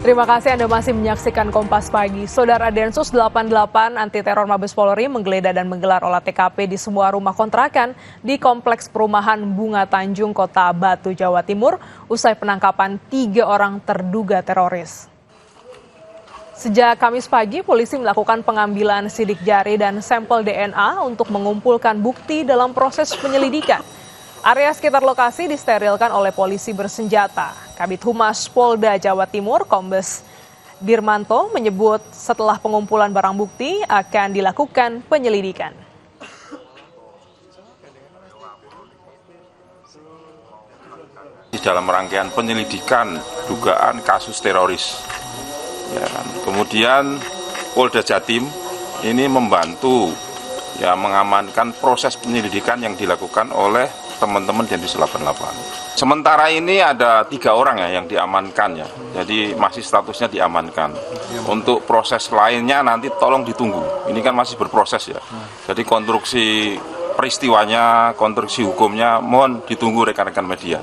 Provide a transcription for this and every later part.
Terima kasih Anda masih menyaksikan Kompas Pagi. Saudara, Densus 88 anti teror Mabes Polri menggeledah dan menggelar olah TKP di semua rumah kontrakan di Kompleks Perumahan Bunga Tanjung, Kota Batu, Jawa Timur, usai penangkapan 3 orang terduga teroris. Sejak Kamis pagi, polisi melakukan pengambilan sidik jari dan sampel DNA untuk mengumpulkan bukti dalam proses penyelidikan. Area sekitar lokasi disterilkan oleh polisi bersenjata. Kabid Humas Polda Jawa Timur, Kombes Dirmanto, menyebut setelah pengumpulan barang bukti akan dilakukan penyelidikan. Dalam rangkaian penyelidikan dugaan kasus teroris, ya kan. Kemudian Polda Jatim ini membantu mengamankan proses penyelidikan yang dilakukan oleh teman-teman Densus 88. Sementara ini ada 3 orang yang diamankan ya, jadi masih statusnya diamankan. Untuk proses lainnya nanti tolong ditunggu, ini kan masih berproses ya. Jadi konstruksi peristiwanya, konstruksi hukumnya mohon ditunggu rekan-rekan media.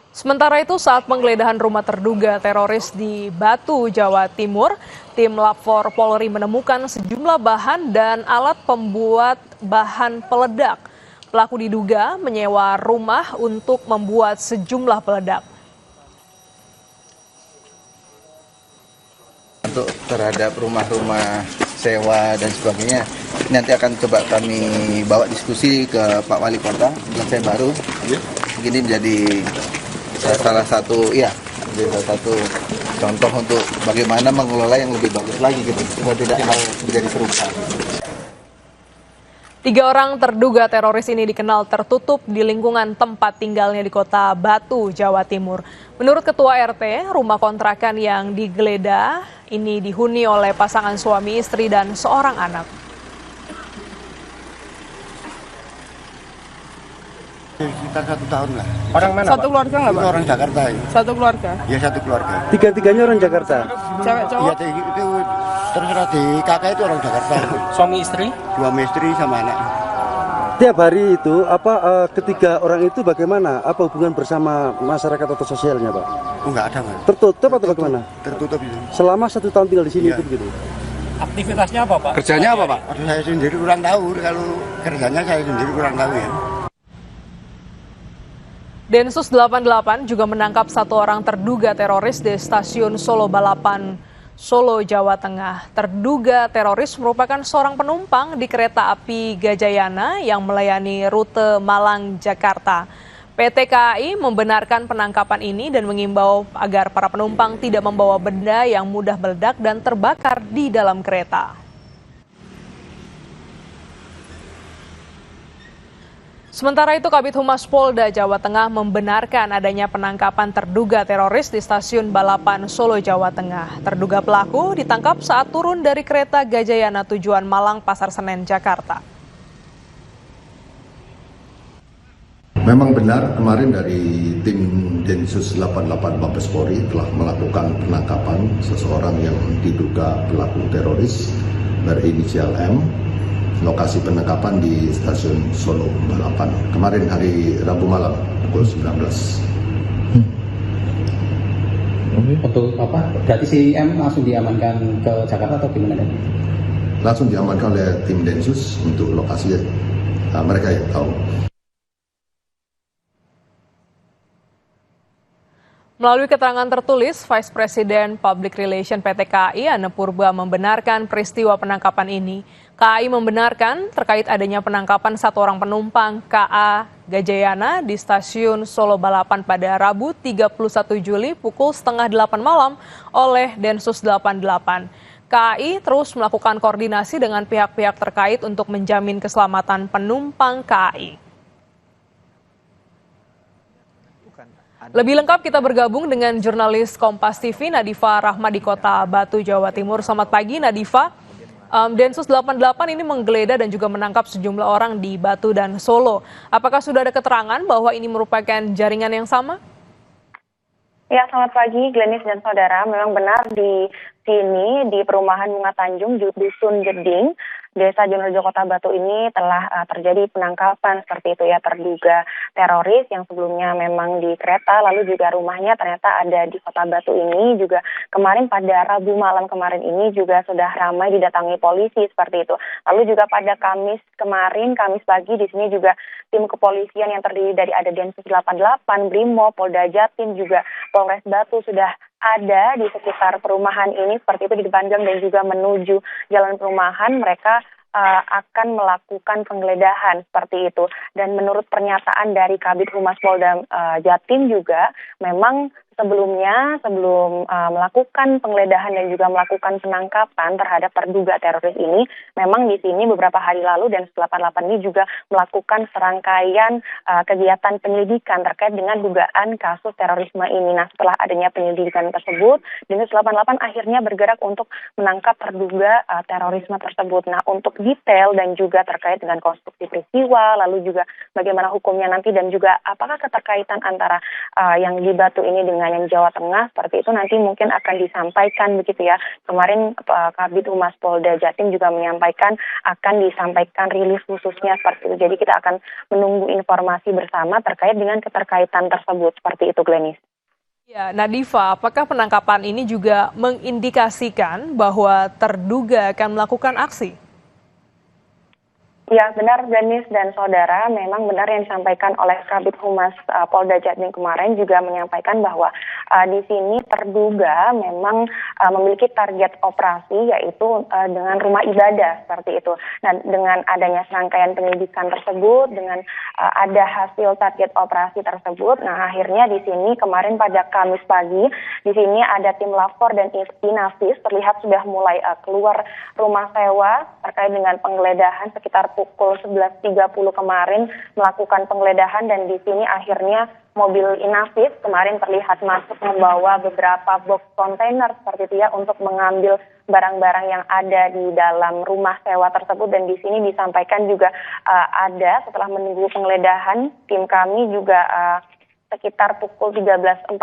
Sementara itu, saat penggeledahan rumah terduga teroris di Batu, Jawa Timur, tim Lab 4 Polri menemukan sejumlah bahan dan alat pembuat bahan peledak. Pelaku diduga menyewa rumah untuk membuat sejumlah peledak. Untuk terhadap rumah-rumah sewa dan sebagainya, nanti akan coba kami bawa diskusi ke Pak Wali Kota yang baru. Ini menjadi salah satu contoh untuk bagaimana mengelola yang lebih bagus lagi gitu, supaya tidak menjadi serupa. 3 orang terduga teroris ini dikenal tertutup di lingkungan tempat tinggalnya di Kota Batu, Jawa Timur. Menurut Ketua RT, rumah kontrakan yang digeledah ini dihuni oleh pasangan suami istri dan seorang anak. Sekitar 1 tahun lah. Orang mana, Satu keluarga nggak, Pak? Orang Jakarta ya. Satu keluarga? Ya, satu keluarga. Tiga-tiganya orang Jakarta? Cewek cowok? Iya, itu terserah di kakak itu orang Jakarta. Suami istri? 2 istri sama anak. Tiap hari itu, ketiga orang itu bagaimana? Apa hubungan bersama masyarakat atau sosialnya, Pak? Oh, enggak ada, Mas. Tertutup atau bagaimana? Tertutup itu. Selama 1 tahun tinggal di sini Iya. itu begitu? Aktivitasnya apa, Pak? Kerjanya apa, Pak? Aduh, saya sendiri kurang tahu. Kalau kerjanya saya sendiri kurang tahu ya. Densus 88 juga menangkap 1 orang terduga teroris di stasiun Solo Balapan, Solo, Jawa Tengah. Terduga teroris merupakan seorang penumpang di kereta api Gajayana yang melayani rute Malang-Jakarta. PT KAI membenarkan penangkapan ini dan mengimbau agar para penumpang tidak membawa benda yang mudah meledak dan terbakar di dalam kereta. Sementara itu, Kabid Humas Polda Jawa Tengah membenarkan adanya penangkapan terduga teroris di stasiun Balapan Solo, Jawa Tengah. Terduga pelaku ditangkap saat turun dari kereta Gajayana tujuan Malang Pasar Senen, Jakarta. Memang benar kemarin dari tim Densus 88 Mabes Polri telah melakukan penangkapan seseorang yang diduga pelaku teroris berinisial M. Lokasi penangkapan di stasiun Solo Balapan. Kemarin hari Rabu malam pukul 19. Untuk apa? Berarti si M langsung diamankan ke Jakarta atau gimana? Langsung diamankan oleh tim Densus untuk lokasi mereka yang tahu. Melalui keterangan tertulis, Vice President Public Relation PT KAI, Anne Purba, membenarkan peristiwa penangkapan ini. KAI membenarkan terkait adanya penangkapan 1 orang penumpang KA Gajayana di stasiun Solo Balapan pada Rabu 31 Juli pukul setengah 8 malam oleh Densus 88. KAI terus melakukan koordinasi dengan pihak-pihak terkait untuk menjamin keselamatan penumpang KAI. Lebih lengkap kita bergabung dengan jurnalis Kompas TV Nadifa Rahma di Kota Batu, Jawa Timur. Selamat pagi Nadifa. Densus 88 ini menggeledah dan juga menangkap sejumlah orang di Batu dan Solo. Apakah sudah ada keterangan bahwa ini merupakan jaringan yang sama? Ya, selamat pagi Glenis dan saudara. Memang benar di sini di perumahan Bunga Tanjung, Dusun Jeding, Desa Jonorejo Kota Batu ini telah terjadi penangkapan seperti itu ya, terduga teroris yang sebelumnya memang di kereta, lalu juga rumahnya ternyata ada di Kota Batu ini. Juga kemarin pada Rabu malam kemarin ini juga sudah ramai didatangi polisi seperti itu. Lalu juga pada Kamis pagi di sini juga tim kepolisian yang terdiri dari ada Densus 88, Brimob, Polda Jatim, juga Polres Batu sudah ada di sekitar perumahan ini seperti itu di depan gang dan juga menuju jalan perumahan. Mereka akan melakukan penggeledahan seperti itu. Dan menurut pernyataan dari Kabid Humas Polda Jatim juga memang sebelum melakukan penggeledahan dan juga melakukan penangkapan terhadap terduga teroris ini, memang di sini beberapa hari lalu Densus 88 ini juga melakukan serangkaian kegiatan penyelidikan terkait dengan dugaan kasus terorisme ini. Nah, setelah adanya penyelidikan tersebut, Densus 88 akhirnya bergerak untuk menangkap terduga terorisme tersebut. Nah, untuk detail dan juga terkait dengan konstruksi peristiwa, lalu juga bagaimana hukumnya nanti dan juga apakah keterkaitan antara yang di Batu ini dengan yang Jawa Tengah seperti itu nanti mungkin akan disampaikan begitu ya. Kemarin Kabid Humas Polda Jatim juga menyampaikan akan disampaikan rilis khususnya seperti itu. Jadi kita akan menunggu informasi bersama terkait dengan keterkaitan tersebut seperti itu, Glenis. Ya, Nadifa, apakah penangkapan ini juga mengindikasikan bahwa terduga akan melakukan aksi? Ya, benar Glenis dan saudara, memang benar yang disampaikan oleh Kabid Humas Polda Jatim kemarin juga menyampaikan bahwa di sini terduga memang memiliki target operasi yaitu dengan rumah ibadah seperti itu. Nah, dengan adanya serangkaian penyelidikan tersebut, dengan ada hasil target operasi tersebut, nah akhirnya di sini kemarin pada Kamis pagi di sini ada tim Lapor dan Inafis terlihat sudah mulai keluar rumah sewa terkait dengan penggeledahan sekitar pukul 11.30 kemarin melakukan penggeledahan dan di sini akhirnya mobil Inafis kemarin terlihat masuk membawa beberapa box kontainer seperti itu ya untuk mengambil barang-barang yang ada di dalam rumah sewa tersebut. Dan di sini disampaikan juga ada setelah menunggu penggeledahan tim kami juga sekitar pukul 13.44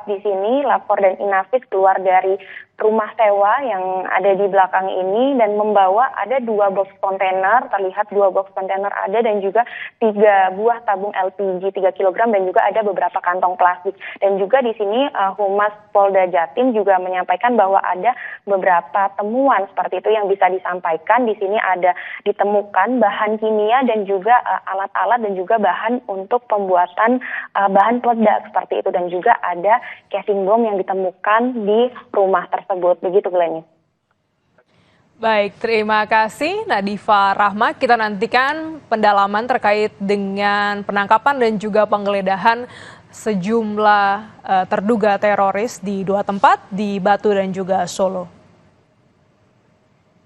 di sini Lapor dan Inafis keluar dari rumah sewa yang ada di belakang ini dan membawa ada 2 box kontainer, terlihat 2 box kontainer ada dan juga 3 buah tabung LPG 3 kg dan juga ada beberapa kantong plastik. Dan juga di sini Humas Polda Jatim juga menyampaikan bahwa ada beberapa temuan seperti itu yang bisa disampaikan. Di sini ada ditemukan bahan kimia dan juga alat-alat dan juga bahan untuk pembuatan bahan peledak seperti itu dan juga ada casing bom yang ditemukan di rumah tersebut. Begitu, Glenis. Baik, terima kasih Nadifa Rahma. Kita nantikan pendalaman terkait dengan penangkapan dan juga penggeledahan sejumlah terduga teroris di 2 tempat di Batu dan juga Solo.